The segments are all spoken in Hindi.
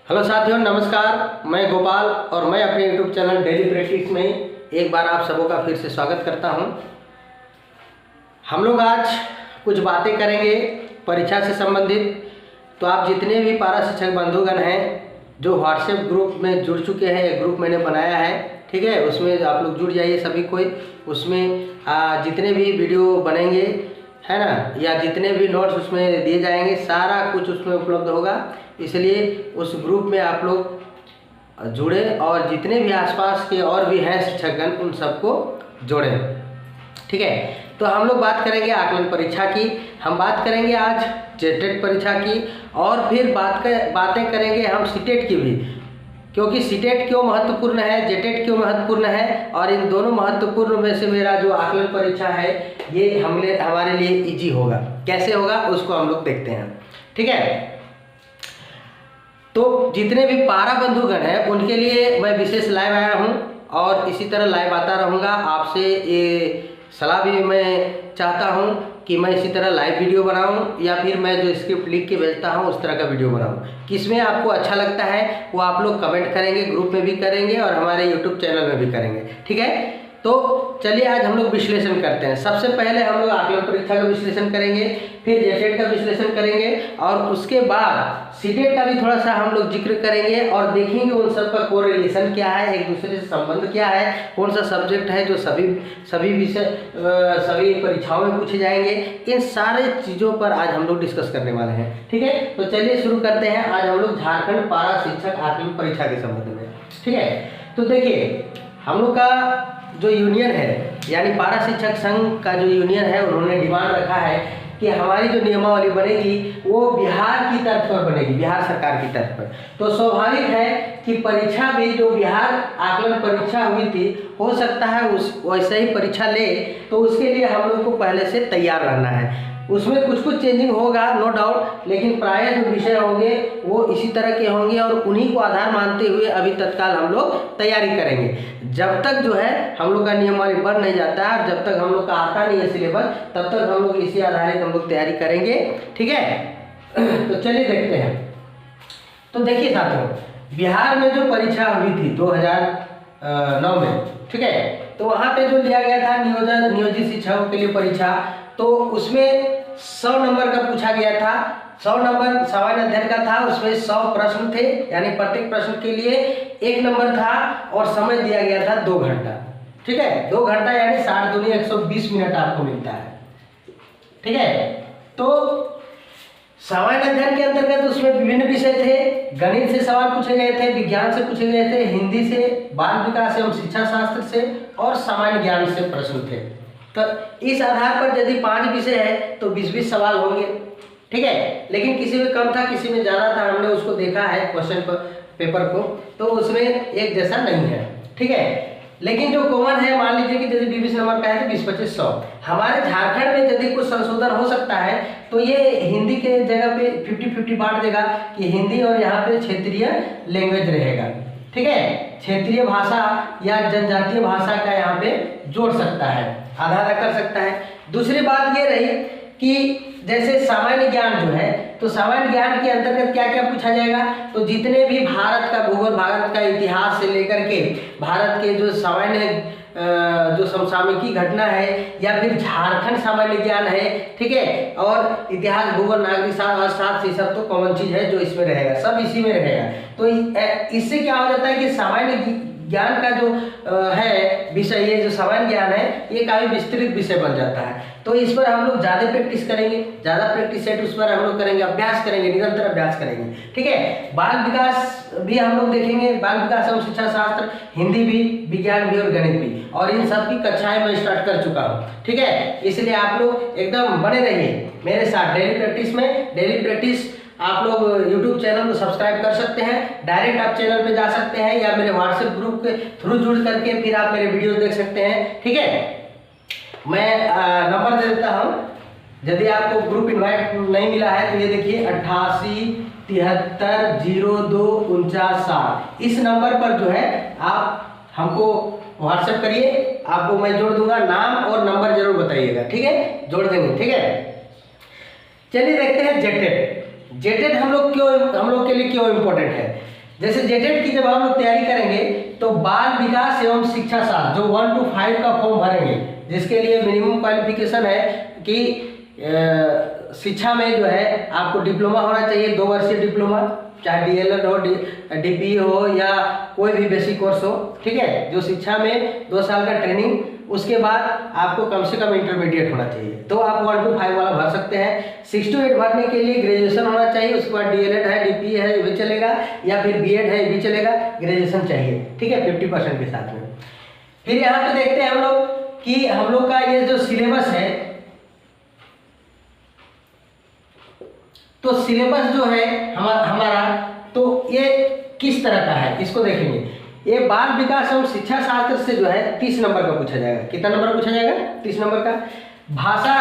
हेलो साथियों, नमस्कार। मैं गोपाल और मैं अपने यूट्यूब चैनल डेली प्रैक्टिस में एक बार आप सबों का फिर से स्वागत करता हूं। हम लोग आज कुछ बातें करेंगे परीक्षा से संबंधित। तो आप जितने भी पारा शिक्षक बंधुगण हैं जो व्हाट्सएप ग्रुप में जुड़ चुके हैं, एक ग्रुप मैंने बनाया है, ठीक है, उसमें आप लोग जुड़ जाइए सभी कोई। उसमें जितने भी वीडियो बनेंगे, है ना, या जितने भी नोट्स उसमें दिए जाएंगे, सारा कुछ उसमें उपलब्ध होगा। इसलिए उस ग्रुप में आप लोग जुड़े और जितने भी आसपास के और भी हैं शिक्षकगण उन सबको जोड़ें, ठीक है। तो हम लोग बात करेंगे आकलन परीक्षा की, हम बात करेंगे आज जेटेट परीक्षा की, और फिर बातें करेंगे हम सीटेट की भी, क्योंकि सीटेट क्यों महत्वपूर्ण है, जेटेट क्यों महत्वपूर्ण है, और इन दोनों महत्वपूर्ण में से मेरा जो आकलन परीक्षा है ये हमारे लिए इजी होगा। कैसे होगा उसको हम लोग देखते हैं, ठीक है। तो जितने भी पारा बंधुगण हैं उनके लिए मैं विशेष लाइव आया हूं और इसी तरह लाइव आता रहूंगा। आपसे ये सलाह भी मैं चाहता हूं कि मैं इसी तरह लाइव वीडियो बनाऊं या फिर मैं जो स्क्रिप्ट लिख के भेजता हूं उस तरह का वीडियो बनाऊं। किसमें आपको अच्छा लगता है वो आप लोग कमेंट करेंगे, ग्रुप में भी करेंगे और हमारे यूट्यूब चैनल में भी करेंगे, ठीक है। तो चलिए आज हम लोग विश्लेषण करते हैं। सबसे पहले हम लोग आकलन परीक्षा का विश्लेषण करेंगे, फिर जेटेट का विश्लेषण करेंगे और उसके बाद सीटेट का भी थोड़ा सा हम लोग जिक्र करेंगे और देखेंगे उन सब का कोरिलेशन क्या है, एक दूसरे से संबंध क्या है, कौन सा सब्जेक्ट है जो सभी विषय सभी परीक्षाओं में पूछे जाएंगे। इन सारे चीज़ों पर आज हम लोग डिस्कस करने वाले हैं, ठीक है। तो चलिए शुरू करते हैं आज हम लोग झारखंड पारा शिक्षक आकलन परीक्षा के संबंध में, ठीक है। तो देखिए हम लोग का जो यूनियन है यानी पारा शिक्षक संघ का जो यूनियन है उन्होंने डिमांड रखा है कि हमारी जो नियमावली बनेगी वो बिहार की तर्ज पर बनेगी, बिहार सरकार की तर्ज पर। तो स्वाभाविक है कि परीक्षा भी जो बिहार आकलन परीक्षा हुई थी हो सकता है उस वैसे ही परीक्षा ले, तो उसके लिए हम लोग को पहले से तैयार रहना है। उसमें कुछ चेंजिंग होगा नो डाउट, लेकिन प्रायः जो विषय होंगे वो इसी तरह के होंगे और उन्हीं को आधार मानते हुए अभी तत्काल हम लोग तैयारी करेंगे। जब तक जो है हम लोग का नियमावली बन नहीं जाता है और जब तक हम लोग का आता नहीं है सिलेबस, तब तक हम लोग इसी आधारित हम लोग तैयारी करेंगे, ठीक है। तो चलिए देखते हैं। तो देखिए साथियों, बिहार में जो परीक्षा हुई थी 2009 में, ठीक है, तो वहाँ पे जो लिया गया था नियोजित शिक्षकों के लिए परीक्षा, तो उसमें 100 नंबर का पूछा गया था। 100 नंबर सामान्य अध्ययन का था, उसमें 100 प्रश्न थे, यानी प्रत्येक प्रश्न के लिए 1 नंबर था और समय दिया गया था 2 घंटा, ठीक है। 2 घंटा यानी 60 दूनी 120 मिनट आपको मिलता है, ठीक है। तो सामान्य अध्ययन के अंतर्गत उसमें विभिन्न विषय थे। गणित से सवाल पूछे गए थे, विज्ञान से पूछे गए थे, हिंदी से, बाल विकास एवं शिक्षा शास्त्र से और सामान्य ज्ञान से प्रश्न थे। तो इस आधार पर यदि 5 विषय है तो 20-20 सवाल होंगे, ठीक है। लेकिन किसी में कम था, किसी में ज़्यादा था, हमने उसको देखा है क्वेश्चन पेपर को, तो उसमें एक जैसा नहीं है, ठीक है। लेकिन जो कॉमन है, मान लीजिए कि जैसे 20 नंबर का है तो 20-25-100। हमारे झारखंड में यदि कुछ संशोधन हो सकता है तो ये हिंदी के जगह पे 50-50 बांट देगा कि हिंदी और यहाँ पे क्षेत्रीय लैंग्वेज रहेगा, ठीक है। क्षेत्रीय भाषा या जनजातीय भाषा का यहाँ पे जोड़ सकता है, आधा आधा कर सकता है। दूसरी बात ये रही कि जैसे सामान्य ज्ञान जो है, तो सामान्य ज्ञान के अंतर्गत क्या क्या पूछा जाएगा, तो जितने भी भारत का भूगोल, भारत का इतिहास से लेकर के भारत के जो सामान्य जो समसामयिकी घटना है या फिर झारखंड सामान्य ज्ञान है, ठीक है, और इतिहास, भूगोल, नागरिक शास्त्र, ये सब तो कॉमन चीज है जो इसमें रहेगा, सब इसी में रहेगा। तो इससे क्या हो जाता है कि सामान्य ज्ञान का जो है विषय, ये जो सामान्य ज्ञान है ये काफी विस्तृत विषय बन जाता है। तो इस पर हम लोग ज़्यादा प्रैक्टिस करेंगे, ज़्यादा प्रैक्टिस सेट उस पर हम लोग करेंगे, अभ्यास करेंगे, निरंतर अभ्यास करेंगे, ठीक है। बाल विकास भी हम लोग देखेंगे, बाल विकास एवं शिक्षा शास्त्र, हिंदी भी, विज्ञान भी और गणित भी, और इन सब की कक्षाएं मैं स्टार्ट कर चुका हूँ, ठीक है। इसलिए आप लोग एकदम बने रहिए मेरे साथ डेली प्रैक्टिस में। डेली प्रैक्टिस आप लोग YouTube चैनल को सब्सक्राइब कर सकते हैं, डायरेक्ट आप चैनल पे जा सकते हैं या मेरे व्हाट्सएप ग्रुप के थ्रू जुड़ करके फिर आप मेरे वीडियोस देख सकते हैं, ठीक है। मैं नंबर दे देता हूँ, यदि आपको ग्रुप इनवाइट नहीं मिला है तो ये देखिए 88 73 02 49 7, इस नंबर पर जो है आप हमको व्हाट्सएप करिए, आपको मैं जोड़ दूंगा। नाम और नंबर जरूर बताइएगा, ठीक है, जोड़ देंगे, ठीक है। चलिए देखते हैं जेटेट। जेटेट हम लोग के लिए क्यों इम्पोर्टेंट है। जैसे जेटेट की जब हम लोग तैयारी करेंगे तो बाल विकास एवं शिक्षा शास्त्र जो 1 to 5 का फॉर्म भरेंगे, जिसके लिए मिनिमम क्वालिफिकेशन है कि शिक्षा में जो है आपको डिप्लोमा होना चाहिए, 2 वर्षीय डिप्लोमा, चाहे DLED हो, DPE हो या कोई भी बेसिक कोर्स हो, ठीक है, जो शिक्षा में 2 साल का ट्रेनिंग, उसके बाद आपको कम से कम इंटरमीडिएट होना चाहिए, तो आप 1 to 5 वाला भर सकते हैं। 6 to 8 भरने के लिए ग्रेजुएशन होना चाहिए, उसके बाद DLED है, DPE है, ये भी चलेगा, या फिर BEd है, ये भी चलेगा, ग्रेजुएशन चाहिए, ठीक है, 50% के साथ में। फिर यहाँ पे देखते हैं हम लोग कि हम लोग का ये जो सिलेबस है, तो सिलेबस जो है हमारा तो ये किस तरह का है, इसको देखेंगे। ये बाल विकास एवं शिक्षा शास्त्र से जो है 30 नंबर का पूछा जाएगा। कितना नंबर पूछा जाएगा? 30 नंबर का। भाषा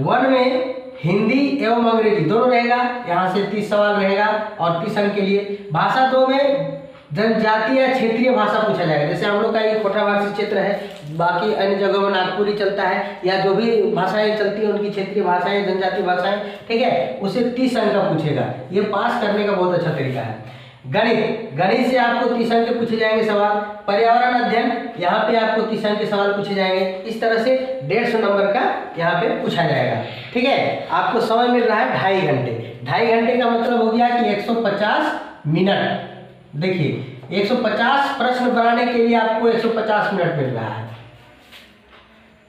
1 में हिंदी एवं अंग्रेजी दोनों रहेगा, यहाँ से 30 सवाल रहेगा और 30 अंक के लिए। भाषा 2 में जनजातीय या क्षेत्रीय भाषा पूछा जाएगा, जैसे हम लोग का ये कोटावासी क्षेत्र है, बाकी अन्य जगहों में नागपुरी चलता है, या जो भी भाषाएं चलती हैं उनकी क्षेत्रीय भाषाएं, जनजातीय भाषाएं, ठीक है, उसे 30 अंक का पूछेगा। ये पास करने का बहुत अच्छा तरीका है। गणित से आपको 30 अंक के पूछे जाएंगे सवाल। पर्यावरण अध्ययन, यहाँ पे आपको 30 अंक के सवाल पूछे जाएंगे। इस तरह से 150 नंबर का यहाँ पे पूछा जाएगा, ठीक है। आपको समय मिल रहा है 2.5 घंटे। 2.5 घंटे का मतलब हो गया कि 150 मिनट। देखिए 150 प्रश्न बनाने के लिए आपको 150 मिनट मिल रहा है,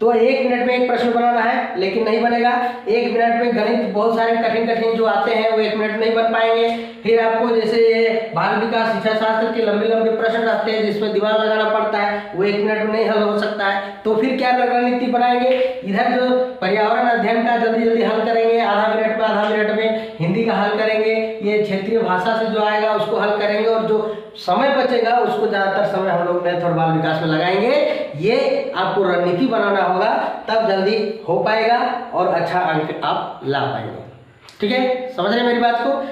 तो 1 मिनट में एक प्रश्न बनाना है, लेकिन नहीं बनेगा। 1 मिनट में गणित बहुत सारे कठिन जो आते हैं वो 1 मिनट नहीं बन पाएंगे। फिर आपको जैसे ये बाल विकास शिक्षा शास्त्र के लंबे प्रश्न रहते हैं जिसमें दिमाग लगाना पड़ता है, वो 1 मिनट में नहीं हल हो सकता है। तो फिर क्या रणनीति बनाएंगे, इधर जो पर्यावरण अध्ययन का जल्दी हल करेंगे, आधा मिनट में हिंदी का हल करेंगे, ये क्षेत्रीय भाषा से जो आएगा उसको हल करेंगे, और जो समय बचेगा उसको ज़्यादातर समय हम लोग मैथ और बाल विकास में लगाएंगे। ये आपको रणनीति बनाना होगा, तब जल्दी हो पाएगा और अच्छा अंक आप ला पाएंगे, ठीक है। समझ रहे मेरी बात को।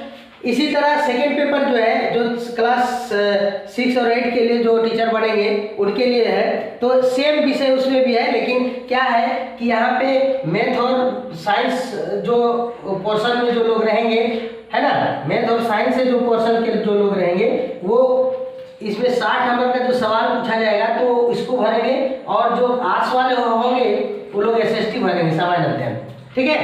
इसी तरह सेकेंड पेपर जो है, जो क्लास 6 और 8 के लिए जो टीचर बनेंगे उनके लिए है, तो सेम विषय उसमें भी है, लेकिन क्या है कि यहाँ पे मैथ और साइंस जो पोर्शन में जो लोग रहेंगे, है ना, मैथ और साइंस से जो पोर्शन के जो लोग रहेंगे वो इसमें 60 नंबर का जो सवाल पूछा जाएगा तो इसको भरेंगे, और जो आर्ट्स वाले होंगे वो लोग SST भरेंगे, सामान्य अध्ययन, ठीक है।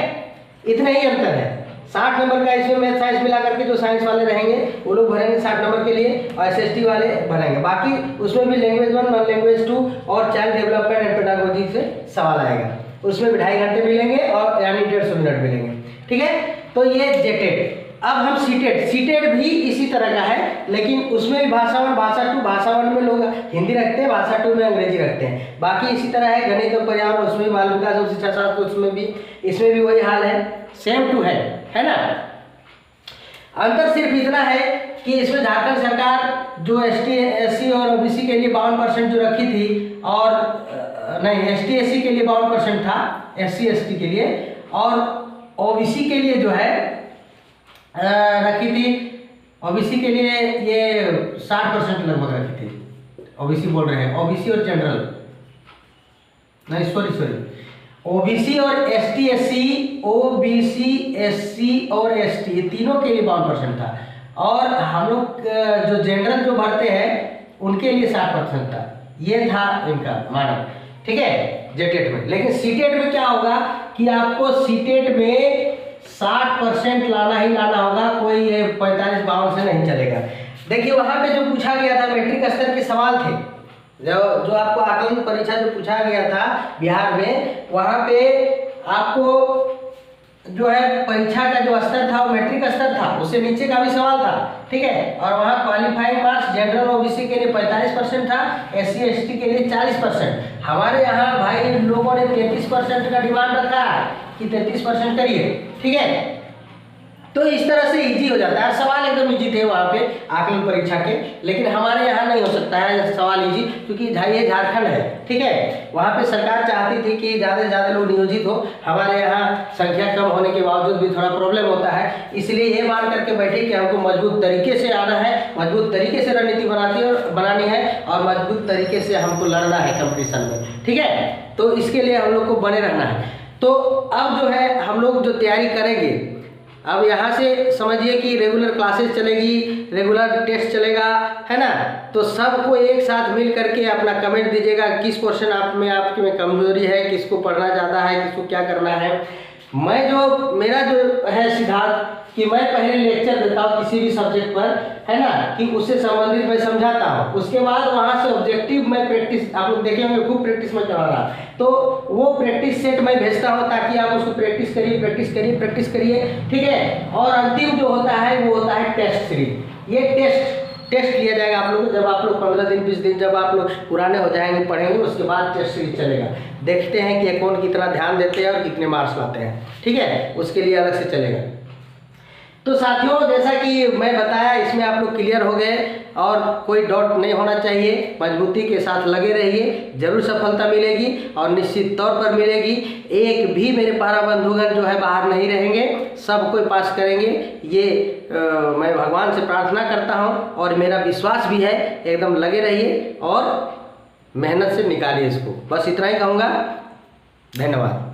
इतना ही अंतर है। 60 नंबर का इसमें मैथ साइंस मिला करके जो साइंस वाले रहेंगे वो लोग भरेंगे 60 नंबर के लिए, और SST वाले भरेंगे। बाकी उसमें भी लैंग्वेज 1 और लैंग्वेज 2 और चाइल्ड डेवलपमेंट एंड पेडागोजी से सवाल आएगा, उसमें भी 2.5 घंटे मिलेंगे और यानी 150 मिनट मिलेंगे, ठीक है। तो ये जेटेड। अब हम सीटेड भी इसी तरह का है, लेकिन उसमें भी भाषा 1 भाषा 2, भाषा 1 में लोग हिंदी रखते हैं, भाषा 2 में अंग्रेजी रखते हैं। बाकी इसी तरह है, गणित और पर्यावरण उसमें भी, बाल विकास और शिक्षा शास्त्र उसमें भी, इसमें भी वही हाल है, सेम टू है ना। अंतर सिर्फ इतना है कि इसमें झारखंड सरकार जो ST SC और OBC के लिए 52% जो रखी थी, और नहीं ST SC के लिए 52% था, SC ST के लिए, और OBC के लिए जो है रखी थी, OBC के लिए ये 60% लगभग रखी थी। OBC बोल रहे हैं, OBC और जनरल, नहीं सॉरी OBC और ST SC, OBC SC और ST, ये तीनों के लिए 52% था, और हम लोग जो जनरल जो भरते हैं उनके लिए 60% था। ये था इनका मानक, ठीक है, जेटेट में। लेकिन सीटेट में क्या होगा कि आपको सीटेट में 60% लाना ही लाना होगा, कोई ये 45-52 से नहीं चलेगा। देखिए वहाँ पे जो पूछा गया था मैट्रिक स्तर के सवाल थे, जो आपको आकलन परीक्षा जो पूछा गया था बिहार में, वहाँ पे आपको जो है परीक्षा का जो स्तर था वो मैट्रिक स्तर था, उससे नीचे का भी सवाल था, ठीक है। और वहाँ क्वालिफाइंग मार्क्स जनरल OBC के लिए 45% था, SC ST के लिए 40%। हमारे यहाँ भाई लोगों ने 33% का डिमांड रखा है कि 33% करिए, ठीक है। तो इस तरह से इजी हो जाता है, सवाल एकदम इजी थे वहाँ पे आकलन परीक्षा के, लेकिन हमारे यहाँ नहीं हो सकता है सवाल इजी, क्योंकि ये झारखंड है, ठीक है। वहाँ पे सरकार चाहती थी कि ज़्यादा से ज़्यादा लोग नियोजित हो, हमारे यहाँ संख्या कम होने के बावजूद भी थोड़ा प्रॉब्लम होता है, इसलिए ये मान करके बैठे कि हमको मजबूत तरीके से आना है, मजबूत तरीके से रणनीति बनानी है, और मजबूत तरीके से हमको लड़ना है कंपटीशन में, ठीक है। तो इसके लिए हम लोग को बने रहना है। तो अब जो है हम लोग जो तैयारी करेंगे अब यहाँ से समझिए कि रेगुलर क्लासेस चलेगी, रेगुलर टेस्ट चलेगा, है ना। तो सबको एक साथ मिल करके अपना कमेंट दीजिएगा किस पोर्शन आपकी में कमजोरी है, किसको पढ़ना ज़्यादा है, किसको क्या करना है। मेरा जो है सिद्धांत कि मैं पहले लेक्चर देता हूँ किसी भी सब्जेक्ट पर, है ना, कि उससे संबंधित मैं समझाता हूँ। उसके बाद वहाँ से ऑब्जेक्टिव मैं प्रैक्टिस, आप लोग देखे होंगे खूब प्रैक्टिस में करवा रहा, तो वो प्रैक्टिस सेट मैं भेजता हूँ ताकि आप उसको प्रैक्टिस करिए, ठीक है। और अंतिम जो होता है वो होता है टेस्ट सीरीज। ये टेस्ट लिया जाएगा आप लोग जब आप लोग 15 दिन 20 दिन जब आप लोग पुराने हो जाएंगे, पढ़ेंगे, उसके बाद टेस्ट सीरीज चलेगा। देखते हैं कि कौन कितना ध्यान देते हैं और कितने मार्क्स लाते हैं, ठीक है, उसके लिए अलग से चलेगा। तो साथियों, जैसा कि मैं बताया, इसमें आप लोग क्लियर हो गए और कोई डाउट नहीं होना चाहिए। मजबूती के साथ लगे रहिए, जरूर सफलता मिलेगी और निश्चित तौर पर मिलेगी। एक भी मेरे पारा बंधुगण जो है बाहर नहीं रहेंगे, सब कोई पास करेंगे, ये मैं भगवान से प्रार्थना करता हूँ और मेरा विश्वास भी है। एकदम लगे रहिए और मेहनत से निकालिए इसको, बस इतना ही कहूँगा। धन्यवाद।